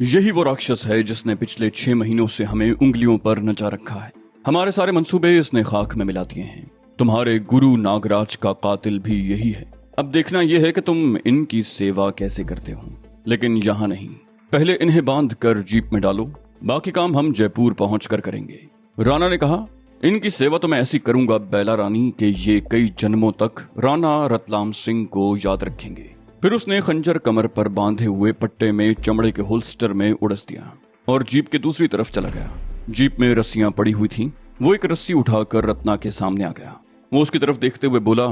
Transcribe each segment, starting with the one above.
यही वो राक्षस है जिसने पिछले 6 महीनों से हमें उंगलियों पर नचा रखा है। हमारे सारे मंसूबे इसने खाक में मिला दिए हैं। तुम्हारे गुरु नागराज का कातिल भी यही है। अब देखना यह है कि तुम इनकी सेवा कैसे करते हो, लेकिन यहाँ नहीं। पहले इन्हें बांध कर जीप में डालो, बाकी काम हम जयपुर पहुंचकर करेंगे। राणा ने कहा, इनकी सेवा तो मैं ऐसी करूंगा बेला रानी कि ये कई जन्मों तक राणा रतलाम सिंह को याद रखेंगे। फिर उसने खंजर कमर पर बांधे हुए पट्टे में चमड़े के होल्स्टर में उड़स दिया और जीप के दूसरी तरफ चला गया। जीप में रस्सियां पड़ी हुई थीं। वो एक रस्सी उठाकर रत्ना के सामने आ गया। वो उसकी तरफ देखते हुए बोला,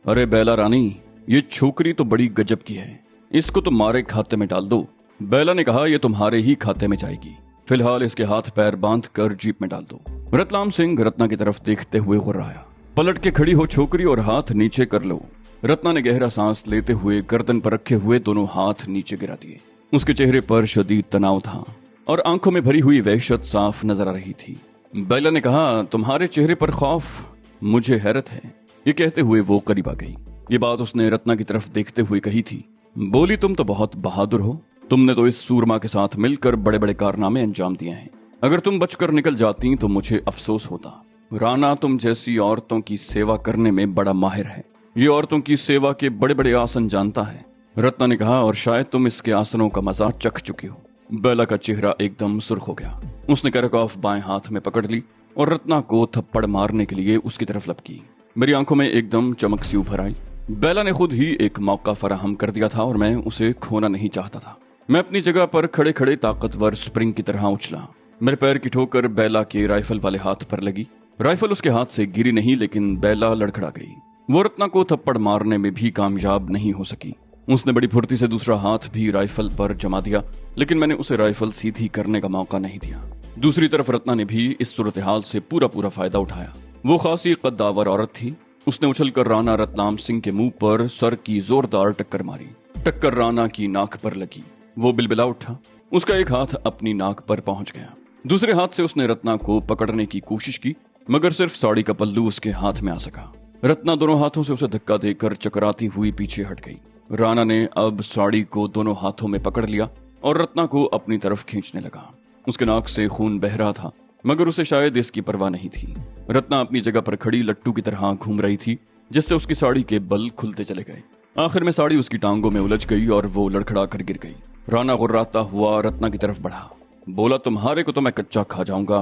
अरे बेला रानी, ये छोकरी तो बड़ी गजब की है, इसको तो मारे खाते में डाल दो। बेला ने कहा, ये तुम्हारे ही खाते में जाएगी। फिलहाल इसके हाथ पैर बांध कर जीप में डाल दो। रतलाम सिंह रत्ना की तरफ देखते हुए गुर्राया, पलट के खड़ी हो छोकरी और हाथ नीचे कर लो। रत्ना ने गहरा सांस लेते हुए गर्दन पर रखे हुए दोनों हाथ नीचे गिरा दिए। उसके चेहरे पर शदीद तनाव था और आंखों में भरी हुई वहशत साफ नजर आ रही थी। बेला ने कहा, तुम्हारे चेहरे पर खौफ, मुझे हैरत है। ये कहते हुए वो करीब आ गई। ये बात उसने रत्ना की तरफ देखते हुए कही थी। बोली, तुम तो बहुत बहादुर हो। तुमने तो इस सूरमा के साथ मिलकर बड़े बड़े कारनामे अंजाम दिए हैं। अगर तुम बचकर निकल जाती तो मुझे अफसोस होता। राणा तुम जैसी औरतों की सेवा करने में बड़ा माहिर है। ये औरतों की सेवा के बड़े बड़े आसन जानता है। रत्ना ने कहा, और शायद तुम इसके आसनों का मजा चख चुके हो। बेला का चेहरा एकदम सुर्ख हो गया। उसने करकॉफ बाएं हाथ में पकड़ ली और रत्ना को थप्पड़ मारने के लिए उसकी तरफ लपकी। मेरी आंखों में एकदम चमक सी उभर आई। बेला ने खुद ही एक मौका फराहम कर दिया था और मैं उसे खोना नहीं चाहता था। मैं अपनी जगह पर खड़े खड़े ताकतवर स्प्रिंग की तरह उछला। मेरे पैर की ठोकर बेला के राइफल वाले हाथ पर लगी। राइफल उसके हाथ से गिरी नहीं, लेकिन बेला लड़खड़ा गई। वो रत्ना को थप्पड़ मारने में भी कामयाब नहीं हो सकी। उसने बड़ी फुर्ती से दूसरा हाथ भी राइफल पर जमा दिया, लेकिन मैंने उसे राइफल सीधी करने का मौका नहीं दिया। दूसरी तरफ रत्ना ने भी इस सूरत हाल से पूरा फायदा उठाया। वो खासी कद्दावर औरत थी। उसने उछलकर राणा रतलाम सिंह के मुंह पर सर की जोरदार टक्कर मारी। टक्कर राणा की नाक पर लगी। वो बिलबिला उठा। उसका एक हाथ अपनी नाक पर पहुंच गया। दूसरे हाथ से उसने रत्ना को पकड़ने की कोशिश की, मगर सिर्फ साड़ी का पल्लू उसके हाथ में आ सका। रत्ना दोनों हाथों से उसे धक्का देकर चकराती हुई पीछे हट गई। राणा ने अब साड़ी को दोनों हाथों में पकड़ लिया और रत्ना को अपनी तरफ खींचने लगा। उसके नाक से खून बह रहा था, मगर उसे शायद इसकी परवाह नहीं थी। रत्ना अपनी जगह पर खड़ी लट्टू की तरह घूम रही थी, जिससे उसकी साड़ी के बल खुलते चले गए। आखिर में साड़ी उसकी टांगों में उलझ गई और वो लड़खड़ा कर गिर गई। राणा गुर्राता हुआ रत्ना की तरफ बढ़ा। बोला, तुम्हारे को तो मैं कच्चा खा जाऊंगा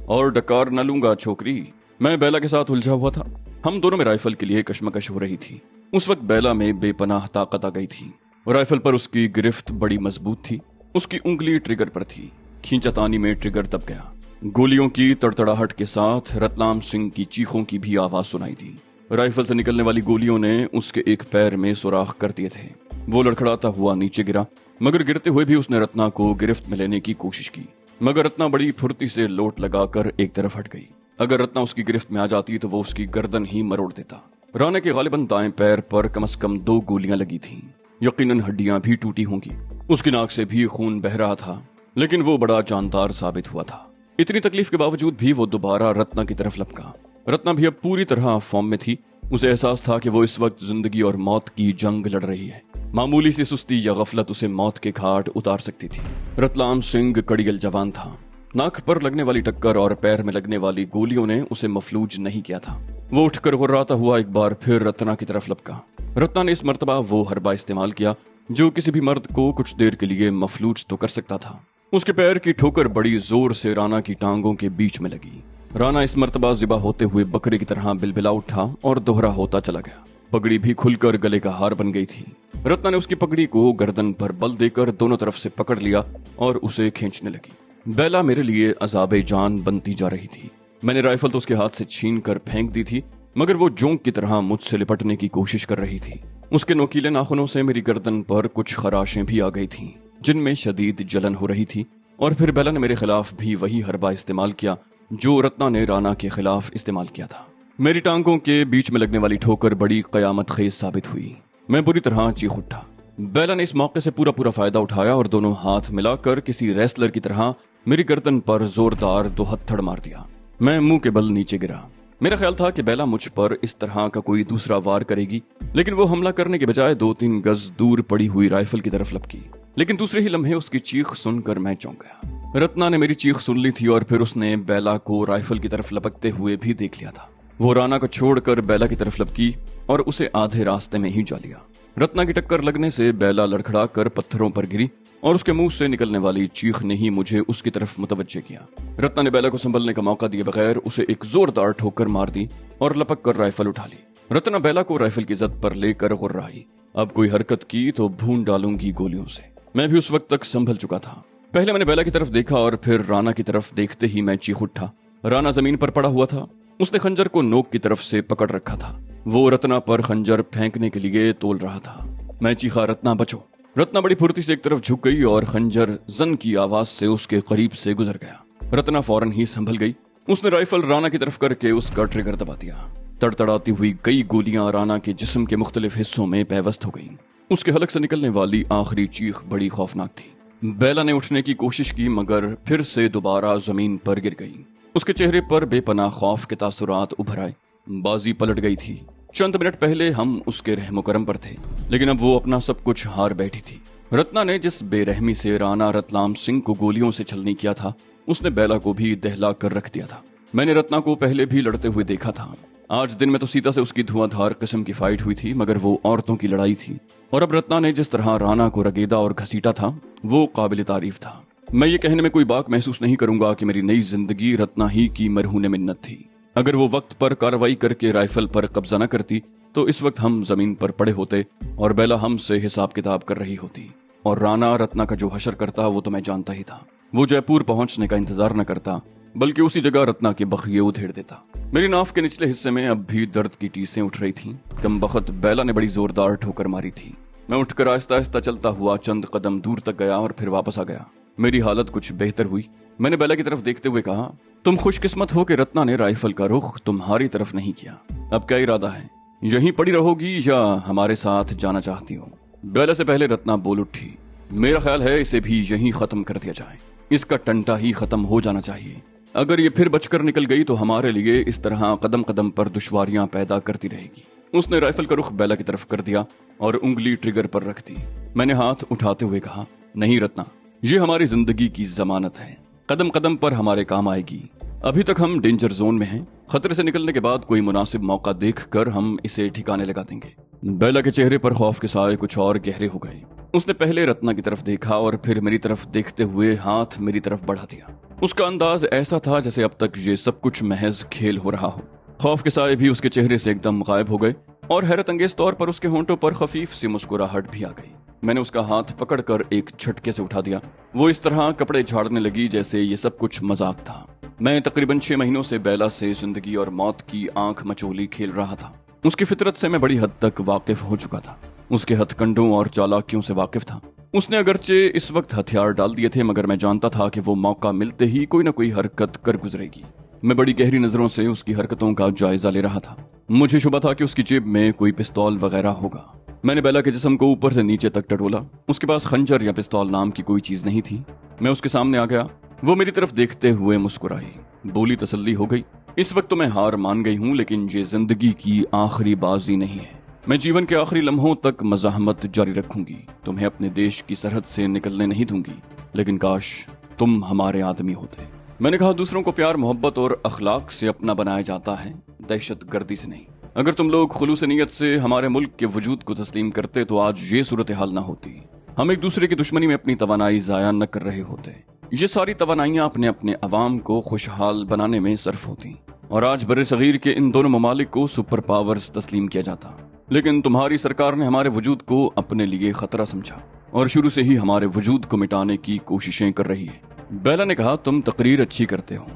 और डकार न लूंगा छोकरी। मैं बेला के साथ उलझा हुआ था। हम दोनों में राइफल के लिए कशमकश हो रही थी। उस वक्त बेला में बेपनाह ताकत आ गई थी। राइफल पर उसकी गिरफ्त बड़ी मजबूत थी। उसकी उंगली ट्रिगर पर थी। खींचातानी में ट्रिगर दब गया। गोलियों की तड़तड़ाहट के साथ रतलाम सिंह की चीखों की भी आवाज सुनाई दी। राइफल से निकलने वाली गोलियों ने उसके एक पैर में सुराख कर दिए थे। वो लड़खड़ाता हुआ नीचे गिरा, मगर गिरते हुए भी उसने रत्ना को गिरफ्त में लेने की कोशिश की। मगर रत्ना बड़ी फुर्ती से लोट लगाकर एक तरफ हट गई। अगर रत्ना उसकी गिरफ्त में आ जाती तो वो उसकी गर्दन ही मरोड़ देता। राणा के गालिबन दाएं पैर पर कम से कम 2 गोलियां लगी थीं। यकीनन हड्डियां भी टूटी होंगी। उसकी नाक से भी खून बह रहा था, लेकिन वो बड़ा जानदार साबित हुआ था। इतनी तकलीफ के बावजूद भी वो दोबारा रत्ना की तरफ लपका। रत्ना भी अब पूरी तरह फॉर्म में थी। उसे एहसास था कि वो इस वक्त जिंदगी और मौत की जंग लड़ रही है। मामूली सी सुस्ती या गफलत उसे मौत के घाट उतार सकती थी। रतलाम सिंह कड़ियल जवान था। नाक पर लगने वाली टक्कर और पैर में लगने वाली गोलियों ने उसे मफलूज नहीं किया था। वो उठकर गुर्राता हुआ एक बार फिर रत्ना की तरफ लपका। रत्ना ने इस मर्तबा वो हरबा इस्तेमाल किया जो किसी भी मर्द को कुछ देर के लिए मफलूज तो कर सकता था। उसके पैर की ठोकर बड़ी जोर से राणा की टांगों के बीच में लगी। राणा इस मर्तबा जिबा होते हुए बकरे की तरह बिलबिला उठा और दोहरा होता चला गया। पगड़ी भी खुलकर गले का हार बन गई थी। रत्ना ने उसकी पगड़ी को गर्दन पर बल देकर दोनों तरफ से पकड़ लिया और उसे खींचने लगी। बेला मेरे लिए अजाबे जान बनती जा रही थी। मैंने राइफल तो उसके हाथ से छीन कर फेंक दी थी, मगर वो जोंक की तरह मुझसे लिपटने की कोशिश कर रही थी। उसके नोकीले नाखूनों से मेरी गर्दन पर कुछ खराशें भी आ गई थीं, जिनमें शदीद जलन हो रही थी। और फिर बेला ने मेरे खिलाफ भी वही हरबा इस्तेमाल किया जो रत्ना ने राणा के खिलाफ इस्तेमाल किया था। मेरी टांगों के बीच में लगने वाली ठोकर बड़ी कयामत खेज साबित हुई। मैं बुरी तरह चीख उठा। बेला ने इस मौके से पूरा फायदा उठाया और दोनों हाथ मिलाकर किसी रेसलर की तरह मेरी गर्दन पर जोरदार 2 हथड़ मार दिया। मैं मुंह के बल नीचे गिरा। मेरा ख्याल था कि बेला मुझ पर इस तरह का कोई दूसरा वार करेगी, लेकिन वो हमला करने के बजाय 2-3 गज दूर पड़ी हुई राइफल की तरफ लपकी। लेकिन दूसरे ही लम्हे उसकी चीख सुनकर मैं चौंक गया। रत्ना ने मेरी चीख सुन ली थी और फिर उसने बेला को राइफल की तरफ लपकते हुए भी देख लिया था। वो राना को छोड़कर बेला की तरफ लपकी और उसे आधे रास्ते में ही जा लिया। रत्ना की टक्कर लगने से बेला लड़खड़ा कर पत्थरों पर गिरी और उसके मुंह से निकलने वाली चीख ने ही मुझे उसकी तरफ मुतवज्जे किया। रत्ना ने बेला को संभलने का मौका दिए बगैर उसे एक जोरदार ठोकर मार दी और लपक कर राइफल उठा ली। रत्ना बेला को राइफल की जद पर लेकर गुर्राई, अब कोई हरकत की तो भून डालूंगी गोलियों से। मैं भी उस वक्त तक संभल चुका था। पहले मैंने बेला की तरफ देखा और फिर राना की तरफ देखते ही मैं चीख उठा। राना जमीन पर पड़ा हुआ था। उसने खंजर को नोक की तरफ से पकड़ रखा था। वो रत्ना पर खंजर फेंकने के लिए तोल रहा था। मैं चीखा, रत्ना बचो। रत्ना बड़ी फुर्ती से एक तरफ झुक गई और खंजर जन की आवाज से उसके करीब से गुजर गया। रत्ना फौरन ही संभल गई। उसने राइफल राना की तरफ करके उसका ट्रिगर दबा दिया। तड़तड़ाती हुई कई गोलियां राना के जिस्म के मुख्तलिफ हिस्सों में पैवस्त हो गईं। उसके हलक से निकलने वाली आखिरी चीख बड़ी खौफनाक थी। बेला ने उठने की कोशिश की मगर फिर से दोबारा जमीन पर गिर गई। उसके चेहरे पर बेपनाह खौफ के तासुरात उभर आए। बाजी पलट गई थी। चंद मिनट पहले हम उसके रहमो करम पर थे, लेकिन अब वो अपना सब कुछ हार बैठी थी। रत्ना ने जिस बेरहमी से राणा रतलाम सिंह को गोलियों से छलनी किया था, उसने बेला को भी दहला कर रख दिया था। मैंने रत्ना को पहले भी लड़ते हुए देखा था। आज दिन में तो सीता से उसकी धुआंधार किस्म की फाइट हुई थी, मगर वो औरतों की लड़ाई थी। और अब रत्ना ने जिस तरह राणा को रगेदा और घसीटा था, वो काबिल तारीफ था। मैं ये कहने में कोई बात महसूस नहीं करूंगा कि मेरी नई जिंदगी रत्ना ही की मरहून मिन्नत थी। अगर वो वक्त पर कार्रवाई करके राइफल पर कब्जा न करती तो इस वक्त हम जमीन पर पड़े होते और बेला हमसे हिसाब किताब कर रही होती। और राणा रत्ना का जो हशर करता वो तो मैं जानता ही था। वो जयपुर पहुंचने का इंतजार न करता, बल्कि उसी जगह रत्ना के बखिए उधेड़ देता। मेरी नाफ के निचले हिस्से में अब भी दर्द की टीसें उठ रही थीं। कम बखत बेला ने बड़ी जोरदार ठोकर मारी थी। मैं उठकर आहिस्ता आहिस्ता चलता हुआ चंद कदम दूर तक गया और फिर वापस आ गया। मेरी हालत कुछ बेहतर हुई। मैंने बेला की तरफ देखते हुए कहा, तुम खुशकिस्मत हो कि रत्ना ने राइफल का रुख तुम्हारी तरफ नहीं किया। अब क्या इरादा है? यहीं पड़ी रहोगी या हमारे साथ जाना चाहती हो? बेला से पहले रत्ना बोल उठी, मेरा ख्याल है इसे भी यहीं खत्म कर दिया जाए। इसका टंटा ही खत्म हो जाना चाहिए। अगर ये फिर बचकर निकल गई तो हमारे लिए इस तरह कदम कदम पर दुश्वारियां पैदा करती रहेगी। उसने राइफल का रुख बेला की तरफ कर दिया और उंगली ट्रिगर पर रख दी। मैंने हाथ उठाते हुए कहा, नहीं रत्ना, ये हमारी जिंदगी की जमानत है, कदम कदम पर हमारे काम आएगी। अभी तक हम डेंजर जोन में हैं। खतरे से निकलने के बाद कोई मुनासिब मौका देखकर हम इसे ठिकाने लगा देंगे। बेला के चेहरे पर खौफ के साए कुछ और गहरे हो गए। उसने पहले रत्ना की तरफ देखा और फिर मेरी तरफ देखते हुए हाथ मेरी तरफ बढ़ा दिया। उसका अंदाज ऐसा था जैसे अब तक ये सब कुछ महज खेल हो रहा हो। खौफ के साए भी उसके चेहरे से एकदम गायब हो गए और हैरत अंगेज तौर पर उसके होंठों पर खफीफ सी मुस्कुराहट भी आ गई। मैंने उसका हाथ पकड़कर एक झटके से उठा दिया। वो इस तरह कपड़े झाड़ने लगी जैसे ये सब कुछ मजाक था। मैं तकरीबन 6 महीनों से बेला से जिंदगी और मौत की आंख मचोली खेल रहा था। उसकी फितरत से मैं बड़ी हद तक वाकिफ हो चुका था। उसके हथकंडों और चालाकियों से वाकिफ था। उसने अगरचे इस वक्त हथियार डाल दिए थे, मगर मैं जानता था कि वो मौका मिलते ही कोई न कोई हरकत कर गुजरेगी। मैं बड़ी गहरी नजरों से उसकी हरकतों का जायजा ले रहा था। मुझे शुबा था कि उसकी जेब में कोई पिस्तौल वगैरह होगा। मैंने बेला के जिस्म को ऊपर से नीचे तक टटोला। उसके पास खंजर या पिस्तौल नाम की कोई चीज नहीं थी। मैं उसके सामने आ गया। वो मेरी तरफ देखते हुए मुस्कुराई। बोली, तसल्ली हो गई। इस वक्त तो मैं हार मान गई हूँ, लेकिन ये जिंदगी की आखिरी बाजी नहीं है। मैं जीवन के आखिरी लम्हों तक मज़ाहमत जारी रखूंगी। तुम्हें अपने देश की सरहद से निकलने नहीं दूंगी, लेकिन काश तुम हमारे आदमी होते। मैंने कहा, दूसरों को प्यार मोहब्बत और अखलाक से अपना बनाया जाता है, दहशत गर्दी से नहीं। अगर तुम लोग खुलूस नीयत से हमारे मुल्क के वजूद को तस्लीम करते तो आज ये सूरत हाल ना होती। हम एक दूसरे की दुश्मनी में अपनी तवानाई जाया न कर रहे होते। ये सारी तवानाइयां अपने अपने अवाम को खुशहाल बनाने में सर्फ होती और आज बर्रे सगीर के इन दोनों ममालिक को सुपर पावर्स तस्लीम किया जाता। लेकिन तुम्हारी सरकार ने हमारे वजूद को अपने लिए खतरा समझा और शुरू से ही हमारे वजूद को मिटाने की कोशिशें कर रही है। बेला ने कहा, तुम तकरीर अच्छी करते हो,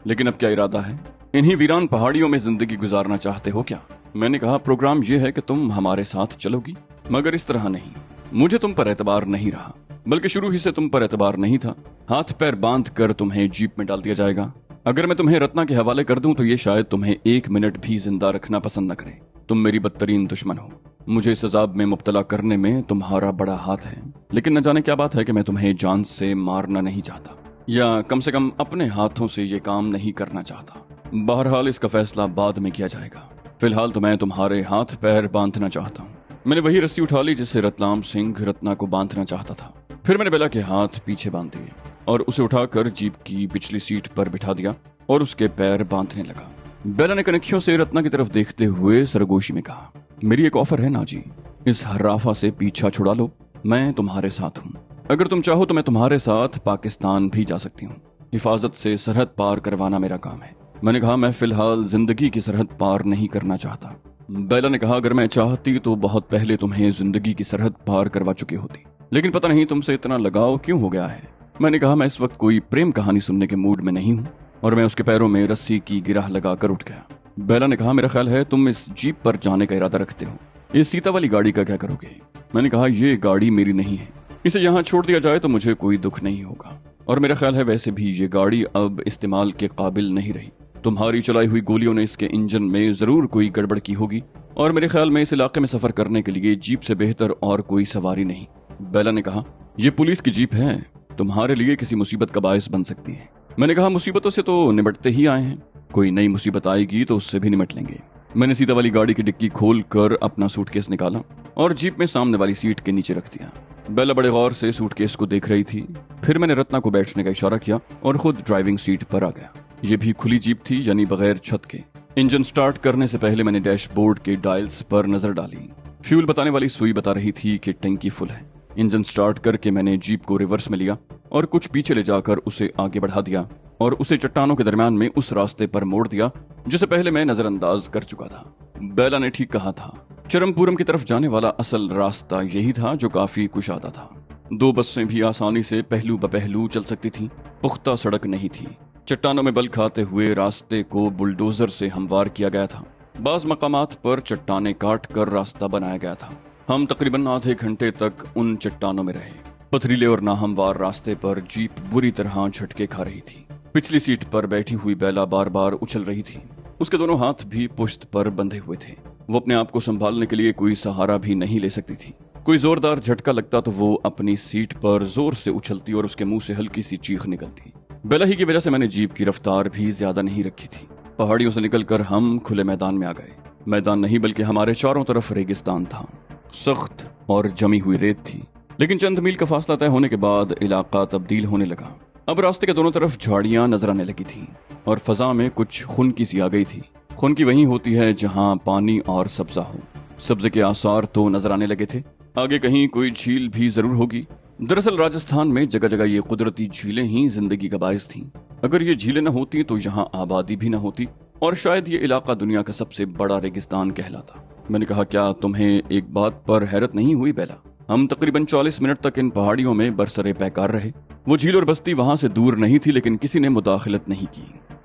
लेकिन अब क्या इरादा है? इन्हीं वीरान पहाड़ियों में जिंदगी गुजारना चाहते हो क्या? मैंने कहा, प्रोग्राम यह है कि तुम हमारे साथ चलोगी, मगर इस तरह नहीं। मुझे तुम पर एतबार नहीं रहा, बल्कि शुरू ही से तुम पर एतबार नहीं था। हाथ पैर बांध कर तुम्हें जीप में डाल दिया जाएगा। अगर मैं तुम्हें रत्ना के हवाले कर दूं तो ये शायद तुम्हें 1 मिनट भी जिंदा रखना पसंद न करें। तुम मेरी बदतरीन दुश्मन हो। मुझे इस अजाब में मुब्तला करने में तुम्हारा बड़ा हाथ है, लेकिन न जाने क्या बात है कि मैं तुम्हें जान से मारना नहीं चाहता, या कम से कम अपने हाथों से ये काम नहीं करना चाहता। बहरहाल इसका फैसला बाद में किया जाएगा। फिलहाल तो मैं तुम्हारे हाथ पैर बांधना चाहता हूँ। मैंने वही रस्सी उठा ली जिससे रतलाम सिंह रत्ना को बांधना चाहता था। फिर मैंने बेला के हाथ पीछे बांध दिए और उसे उठाकर जीप की पिछली सीट पर बिठा दिया और उसके पैर बांधने लगा। बेला ने कनखियों से रत्ना की तरफ देखते हुए सरगोशी में कहा, मेरी एक ऑफर है नाजी, इस हर्राफा से पीछा छुड़ा लो, मैं तुम्हारे साथ हूँ। अगर तुम चाहो तो मैं तुम्हारे साथ पाकिस्तान भी जा सकती हूँ। हिफाजत से सरहद पार करवाना मेरा काम है। मैंने कहा, मैं फिलहाल जिंदगी की सरहद पार नहीं करना चाहता। बेला ने कहा, अगर मैं चाहती तो बहुत पहले तुम्हें जिंदगी की सरहद पार करवा चुकी होती, लेकिन पता नहीं तुमसे इतना लगाव क्यों हो गया है। मैंने कहा, मैं इस वक्त कोई प्रेम कहानी सुनने के मूड में नहीं हूँ, और मैं उसके पैरों में रस्सी की गिरह लगाकर उठ गया। बेला ने कहा, मेरा ख्याल है तुम इस जीप पर जाने का इरादा रखते हो, इस सीता वाली गाड़ी का क्या करोगे? मैंने कहा, ये गाड़ी मेरी नहीं है, इसे यहाँ छोड़ दिया जाए तो मुझे कोई दुख नहीं होगा, और मेरा ख्याल है वैसे भी ये गाड़ी अब इस्तेमाल के काबिल नहीं रही। तुम्हारी चलाई हुई गोलियों ने इसके इंजन में जरूर कोई गड़बड़ की होगी, और मेरे ख्याल में इस इलाके में सफर करने के लिए जीप से बेहतर और कोई सवारी नहीं। बेला ने कहा, ये पुलिस की जीप है, तुम्हारे लिए किसी मुसीबत का बायस बन सकती है। मैंने कहा, मुसीबतों से तो निपटते ही आए हैं, कोई नई मुसीबत आएगी तो उससे भी निपट लेंगे। मैंने सीता वाली गाड़ी की डिक्की खोल कर अपना सूटकेस निकाला और जीप में सामने वाली सीट के नीचे रख दिया। बेला बड़े गौर से सूटकेस को देख रही थी। फिर मैंने रत्ना को बैठने का इशारा किया और खुद ड्राइविंग सीट पर आ गया। ये भी खुली जीप थी, यानी बगैर छत के। इंजन स्टार्ट करने से पहले मैंने डैशबोर्ड के डायल्स पर नजर डाली। फ्यूल बताने वाली सुई बता रही थी कि टंकी फुल है। इंजन स्टार्ट करके मैंने जीप को रिवर्स में लिया और कुछ पीछे ले जाकर उसे आगे बढ़ा दिया और उसे चट्टानों के दरमियान में उस रास्ते पर मोड़ दिया जिसे पहले मैं नजरअंदाज कर चुका था। बेला ने ठीक कहा था, चरमपुरम की तरफ जाने वाला असल रास्ता यही था, जो काफी कुशादा था। 2 बसें भी आसानी से पहलू बपहलू चल सकती थी। पुख्ता सड़क नहीं थी। चट्टानों में बल खाते हुए रास्ते को बुलडोजर से हमवार किया गया था। बाज मकामात पर चट्टाने काट कर रास्ता बनाया गया था। हम तकरीबन आधे घंटे तक उन चट्टानों में रहे। पथरीले और नाहमवार रास्ते पर जीप बुरी तरह झटके खा रही थी। पिछली सीट पर बैठी हुई बेला बार बार उछल रही थी। उसके दोनों हाथ भी पुश्त पर बंधे हुए थे। वो अपने आप को संभालने के लिए कोई सहारा भी नहीं ले सकती थी। कोई जोरदार झटका लगता तो वो अपनी सीट पर जोर से उछलती और उसके मुंह से हल्की सी चीख निकलती। बेला ही की वजह से मैंने जीप की रफ्तार भी ज्यादा नहीं रखी थी। पहाड़ियों से निकलकर हम खुले मैदान में आ गए। मैदान नहीं बल्कि हमारे चारों तरफ रेगिस्तान था। सख्त और जमी हुई रेत थी, लेकिन चंद मील का फासला तय होने के बाद इलाका तब्दील होने लगा। अब रास्ते के दोनों तरफ झाड़ियां नजर आने लगी थी और फजा में कुछ खुनकी सी आ गई थी। खुनकी वहीं होती है जहां पानी और सब्जा हो। सब्जे के आसार तो नजर आने लगे थे। आगे कहीं कोई झील भी जरूर होगी। दरअसल राजस्थान में जगह जगह ये कुदरती झीलें ही जिंदगी का बायस थीं। अगर ये झीलें न होती तो यहाँ आबादी भी न होती और शायद ये इलाका दुनिया का सबसे बड़ा रेगिस्तान कहलाता। मैंने कहा, क्या तुम्हें एक बात पर हैरत नहीं हुई बेला? हम तकरीबन 40 मिनट तक इन पहाड़ियों में बरसरे पैकार रहे। वो झील और बस्ती वहां से दूर नहीं थी, लेकिन किसी ने मुदाखलत नहीं की।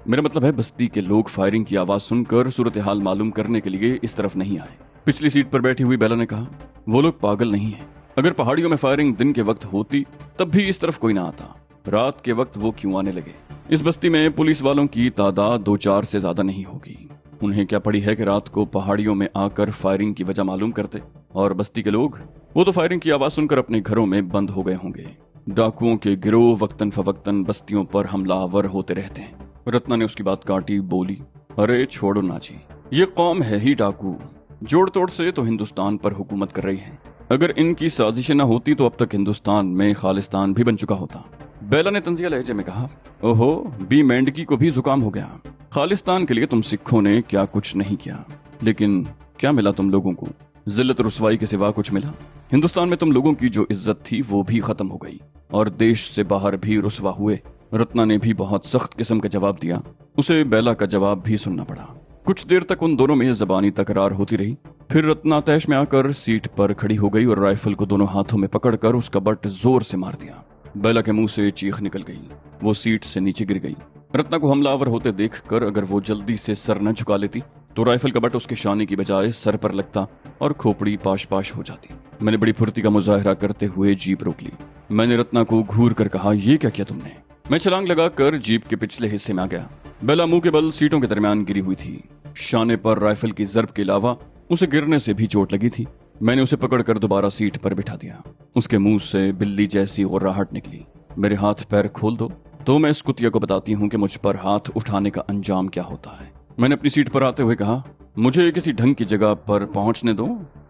मेरा मतलब है, बस्ती के लोग फायरिंग की आवाज सुनकर सूरत हाल मालूम करने के लिए इस तरफ नहीं आए। पिछली सीट पर बैठी हुई बेला ने कहा, वो लोग पागल नहीं है। अगर पहाड़ियों में फायरिंग दिन के वक्त होती तब भी इस तरफ कोई ना आता। रात के वक्त वो क्यों आने लगे? इस बस्ती में पुलिस वालों की तादाद 2-4 से ज्यादा नहीं होगी। उन्हें क्या पड़ी है कि रात को पहाड़ियों में आकर फायरिंग की वजह मालूम करते? और बस्ती के लोग, वो तो फायरिंग की आवाज सुनकर अपने घरों में बंद हो गए होंगे। डाकुओं के गिरोह वक्तन फवक्तन बस्तियों पर हमलावर होते रहते हैं। रत्ना ने उसकी बात काटी, बोली, अरे छोड़ो ना जी, ये कौम है ही डाकू। जोड़ तोड़ से तो हिंदुस्तान पर हुकूमत कर रही है। अगर इनकी साजिशें न होती तो अब तक हिंदुस्तान में खालिस्तान भी बन चुका होता। बेला ने तंजिया लहजे में कहा, ओहो, बी मेंढकी को भी जुकाम हो गया। खालिस्तान के लिए तुम सिखों ने क्या कुछ नहीं किया, लेकिन क्या मिला तुम लोगों को? जिल्लत रुसवाई के सिवा कुछ मिला? हिंदुस्तान में तुम लोगों की जो इज्जत थी वो भी खत्म हो गई और देश से बाहर भी रुसवा हुए। रत्ना ने भी बहुत सख्त किस्म का जवाब दिया। उसे बेला का जवाब भी सुनना पड़ा। कुछ देर तक उन दोनों में जबानी तकरार होती रही। फिर रत्ना तैश में आकर सीट पर खड़ी हो गई और राइफल को दोनों हाथों में पकड़कर उसका बट जोर से मार दिया। बेला के मुंह से चीख निकल गई। वो सीट से नीचे गिर गई। रत्ना को हमलावर होते देखकर अगर वो जल्दी से सर न झुका लेती तो राइफल का बट उसके शाने की बजाय सर पर लगता और खोपड़ी पाश पाश हो जाती। मैंने बड़ी फुर्ती का मुजाहरा करते हुए जीप रोक ली। मैंने रत्ना को घूर कर कहा, ये क्या किया तुमने? मैं छलांग लगाकर जीप के पिछले हिस्से में आ गया। बेला मुंह के बल सीटों के दरमियान गिरी हुई थी। शाने पर राइफल की जर्ब के अलावा उसे गिरने से भी चोट लगी थी। मैंने उसे पकड़कर दोबारा सीट पर बिठा दिया। उसके मुंह से बिल्ली जैसी गुर्राहट निकली। मेरे हाथ पैर खोल दो तो मैं इस कुतिया को बताती हूँ कि मुझ पर हाथ उठाने का अंजाम क्या होता है। मैंने अपनी सीट पर आते हुए कहा, मुझे किसी ढंग की जगह पर पहुंचने दो।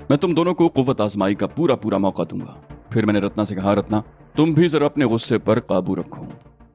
मैं तुम दोनों को कुव्वत आजमाई का पूरा पूरा मौका दूंगा। फिर मैंने रत्ना से कहा, रत्ना तुम भी जरा अपने गुस्से पर काबू रखो।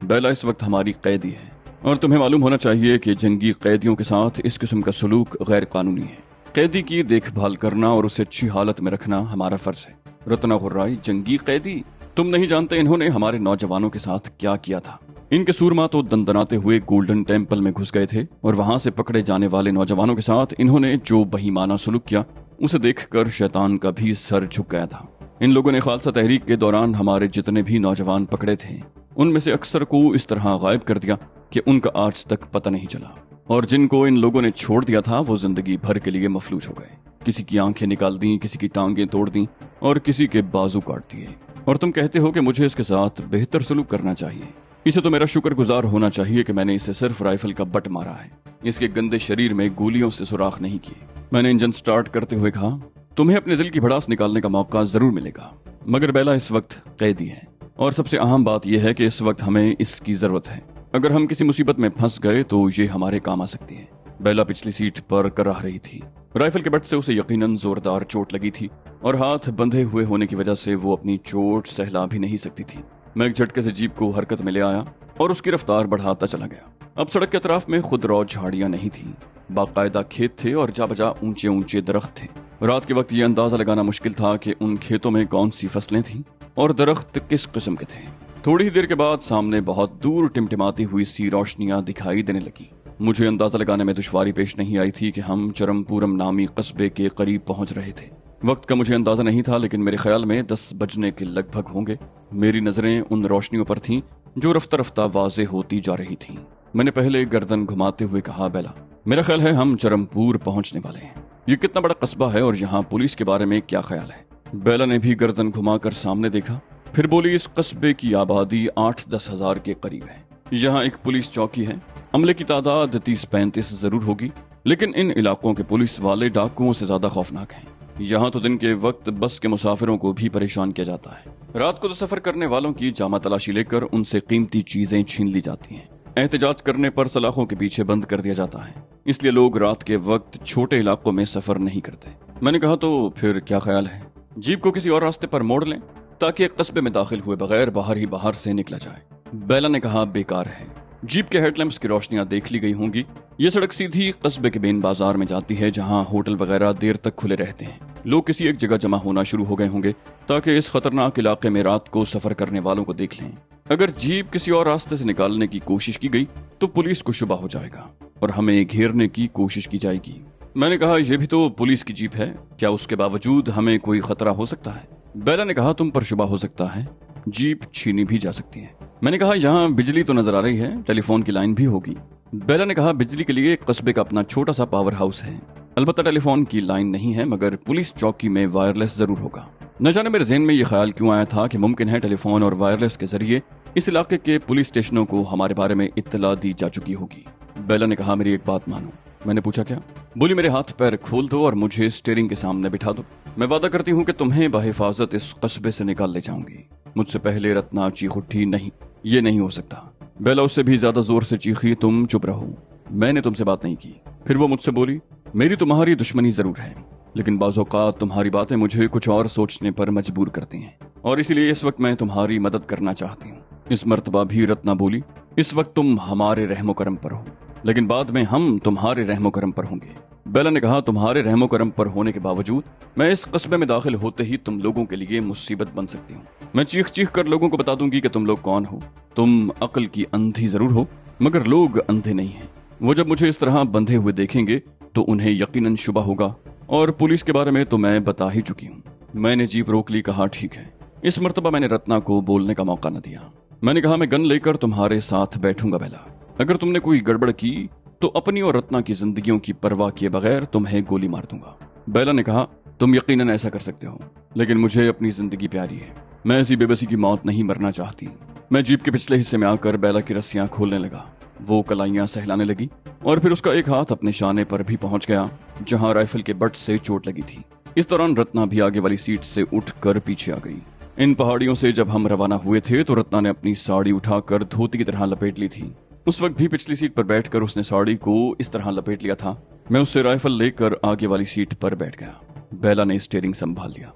बेला इस वक्त हमारी कैदी है और तुम्हें मालूम होना चाहिए कि जंगी कैदियों के साथ इस किस्म का सलूक गैर कानूनी है। कैदी की देखभाल करना और उसे अच्छी हालत में रखना हमारा फर्ज है। रत्ना गुर्राई, जंगी कैदी? तुम नहीं जानते इन्होंने हमारे नौजवानों के साथ क्या किया था। इनके सूरमा तो दंदनाते हुए गोल्डन टेम्पल में घुस गए थे और वहां से पकड़े जाने वाले नौजवानों के साथ इन्होंने जो बेईमाना सलूक किया उसे देखकर शैतान का भी सर झुक गया था। इन लोगों ने खालसा तहरीक के दौरान हमारे जितने भी नौजवान पकड़े थे उनमें से अक्सर को इस तरह गायब कर दिया कि उनका आज तक पता नहीं चला, और जिनको इन लोगों ने छोड़ दिया था वो जिंदगी भर के लिए मफलूज हो गए। किसी की आंखें निकाल दी, किसी की टांगें तोड़ दी और किसी के बाजू काट दिए। और तुम कहते हो कि मुझे इसके साथ बेहतर सलूक करना चाहिए। इसे तो मेरा शुक्रगुजार होना चाहिए कि मैंने इसे सिर्फ राइफल का बट मारा है, इसके गंदे शरीर में गोलियों से सुराख नहीं किए। मैंने इंजन स्टार्ट करते हुए कहा, तुम्हें अपने दिल की भड़ास निकालने का मौका जरूर मिलेगा, मगर बेला इस वक्त कैदी है और सबसे अहम बात यह है कि इस वक्त हमें इसकी जरूरत है। अगर हम किसी मुसीबत में फंस गए तो ये हमारे काम आ सकती है। बेला पिछली सीट पर कराह रही थी। राइफल के बट से उसे यकीनन जोरदार चोट लगी थी और हाथ बंधे हुए होने की वजह से वो अपनी चोट सहला भी नहीं सकती थी। मैं एक झटके से जीप को हरकत में ले आया और उसकी रफ्तार बढ़ाता चला गया। अब सड़क के अतराफ में खुद रौ झाड़ियां नहीं थी, बाकायदा खेत थे और जा बजा ऊंचे ऊंचे दरख्त थे। रात के वक्त ये अंदाजा लगाना मुश्किल था कि उन खेतों में कौन सी फसलें थीं और दरख्त किस किस्म के थे। थोड़ी ही देर के बाद सामने बहुत दूर टिमटिमाती हुई सी रोशनियां दिखाई देने लगी। मुझे अंदाजा लगाने में दुश्वारी पेश नहीं आई थी कि हम चरमपुरम नामी कस्बे के करीब पहुंच रहे थे। वक्त का मुझे अंदाजा नहीं था, लेकिन मेरे ख्याल में 10 बजने के लगभग होंगे। मेरी नजरें उन रोशनियों पर थीं जो रफ्ता रफ्ता वाजे होती जा रही थीं। मैंने पहले गर्दन घुमाते हुए कहा, बेला मेरा ख्याल है हम चरमपुर पहुंचने वाले हैं। ये कितना बड़ा कस्बा है और यहाँ पुलिस के बारे में क्या ख्याल है? बेला ने भी गर्दन घुमाकर सामने देखा, फिर बोली, इस कस्बे की आबादी 8-10 हजार के करीब है। यहाँ एक पुलिस चौकी है। अमले की तादाद 30-35 जरूर होगी, लेकिन इन इलाकों के पुलिस वाले डाकुओं से ज्यादा खौफनाक हैं। यहाँ तो दिन के वक्त बस के मुसाफिरों को भी परेशान किया जाता है। रात को तो सफर करने वालों की जामा तलाशी लेकर उनसे कीमती चीजें छीन ली जाती हैं। एहतजाज करने पर सलाखों के पीछे बंद कर दिया जाता है, इसलिए लोग रात के वक्त छोटे इलाकों में सफर नहीं करते। मैंने कहा, तो फिर क्या ख्याल है, जीप को किसी और रास्ते पर मोड़ लें ताकि एक कस्बे में दाखिल हुए बगैर बाहर ही बाहर से निकला जाए। बेला ने कहा, बेकार है, जीप के हेडलैम्प्स की रोशनियां देख ली गई होंगी। ये सड़क सीधी कस्बे के मेन बाजार में जाती है, जहां होटल वगैरह देर तक खुले रहते हैं। लोग किसी एक जगह जमा होना शुरू हो गए होंगे ताकि इस खतरनाक इलाके में रात को सफर करने वालों को देख लें। अगर जीप किसी और रास्ते से निकालने की कोशिश की गई तो पुलिस को शुबा हो जाएगा और हमें घेरने की कोशिश की जाएगी। मैंने कहा, यह भी तो पुलिस की जीप है, क्या उसके बावजूद हमें कोई खतरा हो सकता है? बेला ने कहा, तुम पर शुबा हो सकता है, जीप छीनी भी जा सकती है। मैंने कहा, यहाँ बिजली तो नजर आ रही है, टेलीफोन की लाइन भी होगी। बेला ने कहा, बिजली के लिए कस्बे का अपना छोटा सा पावर हाउस है, अलबत्ता टेलीफोन की लाइन नहीं है, मगर पुलिस चौकी में वायरलेस जरूर होगा। न जाने मेरे ज़हन में यह ख्याल क्यों आया था कि मुमकिन है टेलीफोन और वायरलेस के जरिए इस इलाके के पुलिस स्टेशनों को हमारे बारे में इत्तला दी जा चुकी होगी। बेला ने कहा, मेरी एक बात मानो। मैंने पूछा, क्या? बोली, मेरे हाथ पैर खोल दो और मुझे स्टीयरिंग के सामने बिठा दो। मैं वादा करती हूँ कि तुम्हें बहिफाजत इस कस्बे से निकाल ले जाऊंगी। मुझसे पहले रत्ना चीख उठी, नहीं, ये नहीं हो सकता। बेला उससे भी ज्यादा जोर से चीखी, तुम चुप रहो, मैंने तुमसे बात नहीं की। फिर वो मुझसे बोली, मेरी तुम्हारी दुश्मनी जरूर है, लेकिन बाज़ औक़ात तुम्हारी बातें मुझे कुछ और सोचने पर मजबूर करती हैं और इसीलिए इस वक्त मैं तुम्हारी मदद करना चाहती हूँ। इस मर्तबा भी रत्ना बोली, इस वक्त तुम हमारे रहमो करम पर हो, लेकिन बाद में हम तुम्हारे रहमो करम पर होंगे। बेला ने कहा, तुम्हारे रहमो करम पर होने के बावजूद मैं इस कस्बे में दाखिल होते ही तुम लोगों के लिए मुसीबत बन सकती हूँ। मैं चीख चीख कर लोगों को बता दूंगी कि तुम लोग कौन हो। तुम अक्ल की अंधी जरूर हो, मगर लोग अंधे नहीं हैं। वो जब मुझे इस तरह बंधे हुए देखेंगे तो उन्हें यकीनन शुबा होगा, और पुलिस के बारे में तो मैं बता ही चुकी हूँ। मैंने जीप रोक ली, कहा, ठीक है। इस मर्तबा मैंने रत्ना को बोलने का मौका न दिया। मैंने कहा, मैं गन लेकर तुम्हारे साथ बैठूंगा बेला, अगर तुमने कोई गड़बड़ की तो अपनी और रत्ना की जिंदगियों की परवाह किए बगैर तुम्हें गोली मार दूंगा। बेला ने कहा, तुम यकीनन ऐसा कर सकते हो, लेकिन मुझे अपनी जिंदगी प्यारी है, मैं ऐसी बेबसी की मौत नहीं मरना चाहती। मैं जीप के पिछले हिस्से में आकर बेला की रस्सियां खोलने लगा। वो कलाइयां सहलाने लगी और फिर उसका एक हाथ अपने शाने पर भी पहुंच गया जहां राइफल के बट से चोट लगी थी। इस दौरान रत्ना भी आगे वाली सीट से उठकर पीछे आ गई। इन पहाड़ियों से जब हम रवाना हुए थे तो रत्ना ने अपनी साड़ी उठाकर धोती की तरह लपेट ली थी। उस वक्त भी पिछली सीट पर बैठकर उसने साड़ी को इस तरह लपेट लिया था। मैं उससे राइफल लेकर आगे वाली सीट पर बैठ गया। बेला ने स्टीयरिंग संभाल लिया।